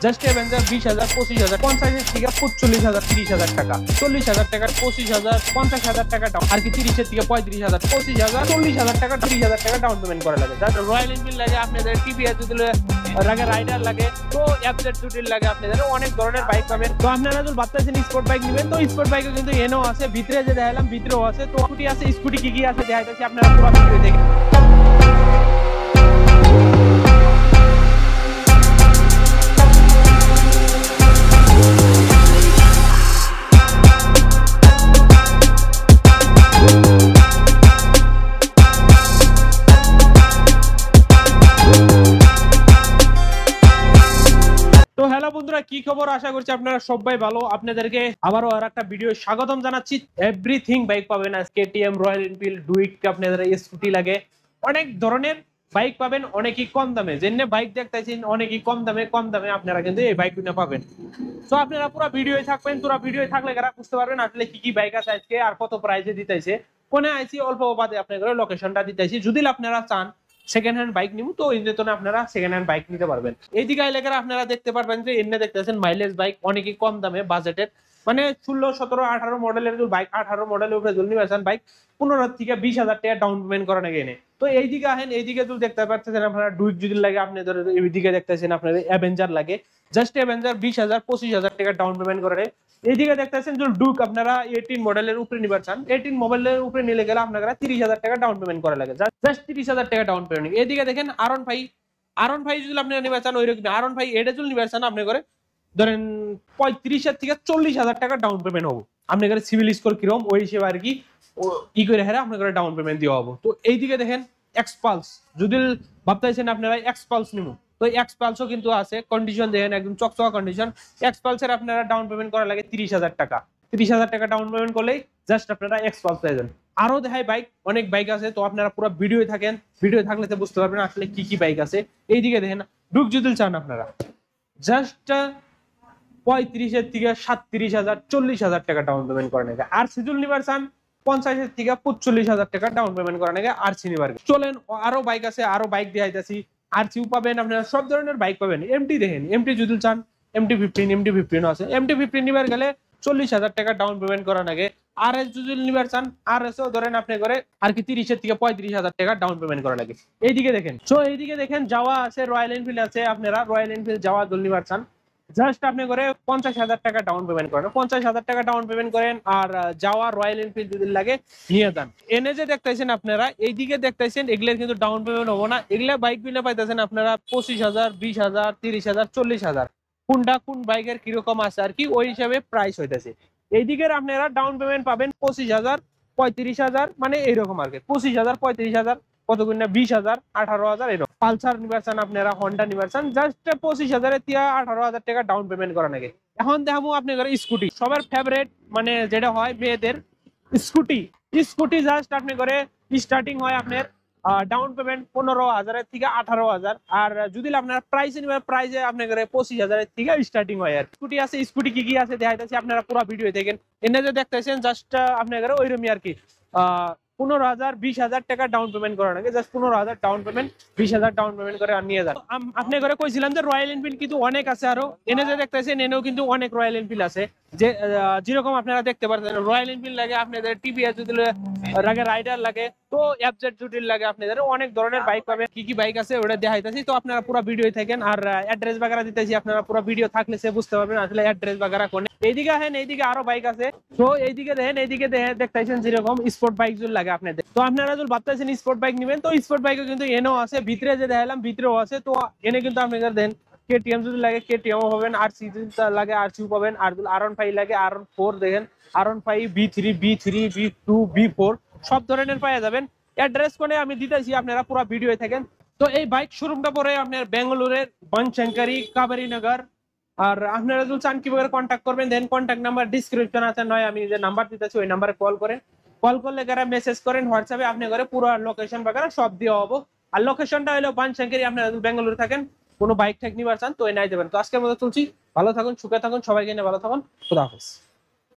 Just Avenger 20,000 25,000 50 থেকে 45,000 30,000 টাকা 40,000 টাকা 25,000 50,000 টাকা ডাউন আর কি 30 থেকে 35,000 25,000 40,000 টাকা 30,000 টাকা ডাউন পেমেন্ট করা লাগে। যার রয়্যাল এনফিল্ড লাগে আপনাদের, টিভিএস যদি লাগে, রাইডার লাগে, তো এফজেড জুটিল লাগে, আপনাদের অনেক ধরনের বাইক পাবেন। তো আপনারা যদি ভাবতেছেন স্পোর্ট বাইক নেবেন, তো স্পোর্ট বাইকও কিন্তু এনেও আছে, ভিতরে যে দেখালাম ভিতরেও আছে। তো স্কুটি আছে, স্কুটি কি কি আছে দেখাইতেছি, আপনারা পুরো ভিডিও দেখেন। তো হ্যালো বন্ধুরা, কি খবর? আশা করছি আপনারা সবাই ভালো। আপনাদেরকে আবারও আর একটা ভিডিও স্বাগতম জানাচ্ছি। এভরিথিং বাইক পাবেন আজ, কেটিএম, রয়্যাল এনফিল্ড, ডুইক, আপনাদের স্কুটি লাগে, অনেক ধরনের বাইক পাবেন, অনেকই কম দামে। যেন বাইক দেখতেছেন অনেকই কম দামে আপনারা কিন্তু এই বাইক কিনে পাবেন। তো আপনারা পুরো ভিডিওয় থাকবেন, পুরো ভিডিওয় থাকলে যারা বুঝতে পারবেন আসলে কি কি বাইক আছে আজকে আর কত প্রাইসে দিতেছে, কোনে আইছি অল্প বাদে আপনাদের লোকেশনটা দিতেছি। যদি আপনারা চান সেকেন্ড হ্যান্ড বাইক নিব, তো এই জন্য আপনারা সেকেন্ড হ্যান্ড বাইক নিতে পারবেন। এইদিকে এলাকার আপনারা দেখতে পারবেন যে এনে দেখতেছেন মাইলেজ বাইক, অনেকই কম দামে বাজেটের, মানে 16, 17, 18 মডেলের বাইক, 18 মডেলের উপরে জলনি ভার্সন বাইক 15 থেকে 20,000 টাকা ডাউন পেমেন্ট করা নাকি এনে। তো এইদিকে আহেন, এইদিকে যদি দেখতে পাচ্ছেন আপনারা ডুইক যদি লাগে, আপনাদের এইদিকে দেখতেছেন আপনাদের অ্যাভেঞ্জার লাগে, জাস্ট অ্যাভেঞ্জার 20,000 25,000 টাকা ডাউন পেমেন্ট করে। এইদিকে দেখতেছেন যে ডুক আপনারা 18 মডেলের উপরে নিবার চান, 18 মডেলের উপরে নিলে গেলে আপনারা 30,000 টাকা ডাউন পেমেন্ট করা লাগে, জাস্ট 30,000 টাকা ডাউন পেমেন্ট। এইদিকে দেখেন আরন ভাই যদি আপনারা নিবার চান, ওইরকম আরন ভাই এটা যদি নিবার চান, আপনি করে ধরেন 35,000 থেকে 40,000 টাকা ডাউন পেমেন্ট হবো। আপনি করে সিভিল স্কোর কিরকম ওই হিসেবে আর কি ই করে হেরে আপনার করে ডাউন পেমেন্ট দেওয়া হবো। তো এইদিকে দেখেন এক্সপালস, যদি ভাবতেছেন আপনারা এক্সপালস নিব, তো এক্সপালসও কিন্তু আছে, কন্ডিশন দেখেন একদম চকচকা কন্ডিশন। এক্সপালসের আপনারা ডাউন পেমেন্ট করা লাগে 30,000 টাকা। 30,000 টাকা ডাউন পেমেন্ট করলেই জাস্ট আপনারা এক্সপালস পেয়ে যান। আরো দেখায় বাইক, অনেক বাইক আছে, তো আপনারা পুরো ভিডিও থাকেন, ভিডিও থাকলে তো বুঝতে পারবেন আসলে কি কি বাইক আছে। এইদিকে দেখেন ডুক যদি চান আপনারা জাস্ট 35,000 থেকে 37,000 40,000 টাকা ডাউন পেমেন্ট করা লাগে। আর সিজুল নিবার চান 50,000 থেকে 45,000 টাকা ডাউন পেমেন্ট করা লাগে আরসি নিবার। চলেন আরো বাইক আছে, আরো বাইক দেখাইতেছি। আরসিও পাবেন আপনারা, সব ধরনের বাইক পাবেন। এমটি দেখেন, এমটি যদি চান এমটি 15 আছে। এমটি 15 নিবার গেলে 40,000 টাকা ডাউন পেমেন্ট করা লাগে। আর এস যদি নিবার চান, আর এসও ধরেন আপনি করে আর কি 30,000 থেকে 35,000 টাকা ডাউন পেমেন্ট করা লাগে। এইদিকে দেখেন, তো এইদিকে দেখেন যাওয়া আছে, রয়্যাল এনফিল্ড আছে। আপনারা রয়্যাল এনফিল্ড যাওয়া যদি নিবার চান, জাস্ট আপনি করে 50,000 টাকা ডাউন পেমেন্ট করেন, 50,000 টাকা ডাউন পেমেন্ট করেন। আর যাওয়া রয়্যাল এনফিল্ড যদি লাগে নিয়ে যান। এনে যে দেখতেছেন আপনারা, এইদিকে দেখতেছেন এগুলোর কিন্তু ডাউন পেমেন্ট হবো না। এগুলা বাইক কিনে পাইতেছেন আপনারা 25,000 20,000 30,000 40,000, কোনটা কোন বাইকের কিরকম আছে আর কি ওই হিসাবে প্রাইস হইতেছে। এইদিকের আপনারা ডাউন পেমেন্ট পাবেন 25,000 35,000, মানে এইরকম আর কি 25,000 35,000 কত গুণ না 20,000 18,000 এরকম। পালসার নিবার চান আপনারা, হন্ডা নিবার চান, জাস্ট 25,000 থেকে 18,000 টাকা ডাউন পেমেন্ট করা লাগে। এখন দেখাবো আপনি করে স্কুটি, সবার ফেভারিট, মানে যেটা হয় মেয়েদের স্কুটি জাস্ট আপনি করে স্টার্টিং হয় আপনার ডাউন পেমেন্ট 15,000 থেকে 18,000। আর যদি আপনার প্রাইসে নিবেন, প্রাইসে আপনি করে 25,000 থেকে স্টার্টিং হয়। আর স্কুটি আছে, স্কুটি কি কি আছে দেখাইতেছি, আপনারা পুরো ভিডিও দেখেন। এনে যে দেখতেছেন জাস্ট আপনি করে ওইরকমই আর কি 15,000 20,000 টাকা ডাউন পেমেন্ট করা লাগে, just 15,000 down payment 20,000 down payment করে আর নিয়ে যান। আপনি করে কইছিলাম যে রয়্যাল এনফিল্ড কিন্তু অনেক আছে, আরো এনে যে দেখতেছেন এনেও কিন্তু অনেক রয়্যাল এনফিল্ড আছে। যে যেরকম আপনারা দেখতে পাচ্ছেন রয়্যাল এনফিল্ড লাগে, আপনাদের টিভিএস যদি লাগে, রাইডার লাগে, তো এফজেড জুটিল লাগে, আপনাদের অনেক ধরনের বাইক পাবেন। কি কি বাইক আছে ওটা দেখাইতেছি, তো আপনারা পুরো ভিডিও থাকেন। আর অ্যাড্রেস বাগারা দিতেছি, আপনারা পুরো ভিডিও থাকলে সে বুঝতে পারবেন আসলে অ্যাড্রেস বাগারা কোনে। এইদিকে আহেন, এইদিকে আরো বাইক আছে। তো এইদিকে দেখেন, এইদিকে দেখতেছেন যেরকম স্পোর্ট বাইক যদি লাগে আপনাদের, তো আপনারা যদি ভাবতেছেন স্পোর্ট বাইক নেবেন, তো স্পোর্ট বাইকও কিন্তু এনেও আছে, ভিতরে যে দেখালাম ভিতরেও আছে। তো এনে কিন্তু আপনাদের দেন কেটিএম যদি লাগে কেটিএমও পাবেন, আরসি যদি লাগে আরসিও পাবেন। আর যদি R15 লাগে R4 দেখেন, R15 B3 B2 B4 সব ধরনের পাওয়া যাবেন। অ্যাড্রেস কোনে আমি দিতেছি, আপনারা পুরো ভিডিও থাকেন। তো এই বাইক শোরুমটা পরে আপনার বেঙ্গালুরের বনশঙ্করি কাবেরী নগর। আর আপনারা যদি চান কিভাবে কন্ট্যাক্ট করবেন, দেন কন্ট্যাক্ট নাম্বার ডিসক্রিপশন আছে, নয় আমি যে নাম্বার দিতেছি ওই নাম্বারে কল করলে যারা মেসেজ করেন হোয়াটসঅ্যাপে, আপনি করে পুরো লোকেশন বাগারা সব দেওয়া হবো। আর লোকেশনটা হলো বনশঙ্করি। আপনারা যদি বেঙ্গালুরু থাকেন, কোনো বাইক ঠেক নিবার চান, তো এই নাই দেবেন। তো আজকের মতো চলছি, ভালো থাকুন, সুখে থাকুন, সবাইকে নিয়ে ভালো থাকুন, খুদা হাফেজ।